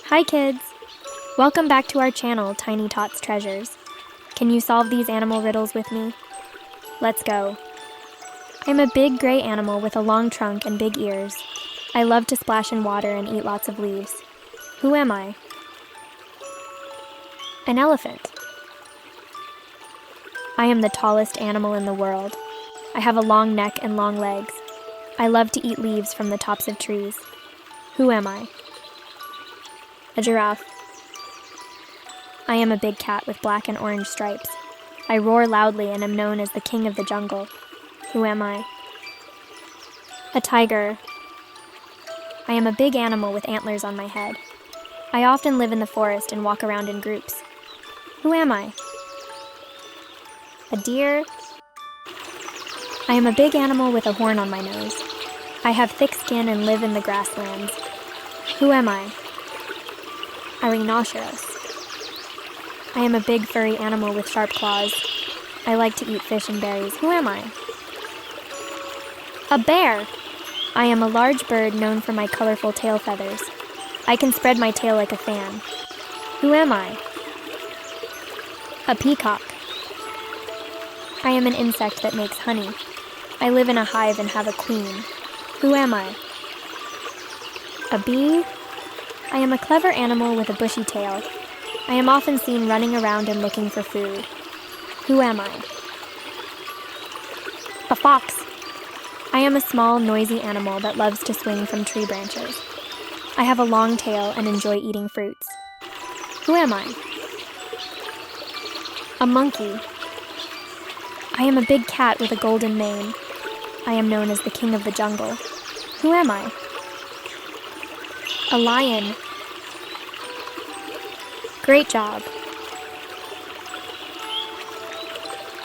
Hi kids! Welcome back to our channel, Tiny Tots Treasures. Can you solve these animal riddles with me? Let's go. I'm a big gray animal with a long trunk and big ears. I love to splash in water and eat lots of leaves. Who am I? An elephant. I am the tallest animal in the world. I have a long neck and long legs. I love to eat leaves from the tops of trees. Who am I? A giraffe. I am a big cat with black and orange stripes. I roar loudly and am known as the king of the jungle. Who am I? A tiger. I am a big animal with antlers on my head. I often live in the forest and walk around in groups. Who am I? A deer. I am a big animal with a horn on my nose. I have thick skin and live in the grasslands. Who am I? A rhinoceros. I am a big furry animal with sharp claws. I like to eat fish and berries. Who am I? A bear. I am a large bird known for my colorful tail feathers. I can spread my tail like a fan. Who am I? A peacock. I am an insect that makes honey. I live in a hive and have a queen. Who am I? A bee. I am a clever animal with a bushy tail. I am often seen running around and looking for food. Who am I? A fox. I am a small, noisy animal that loves to swing from tree branches. I have a long tail and enjoy eating fruits. Who am I? A monkey. I am a big cat with a golden mane. I am known as the king of the jungle. Who am I? A lion. Great job!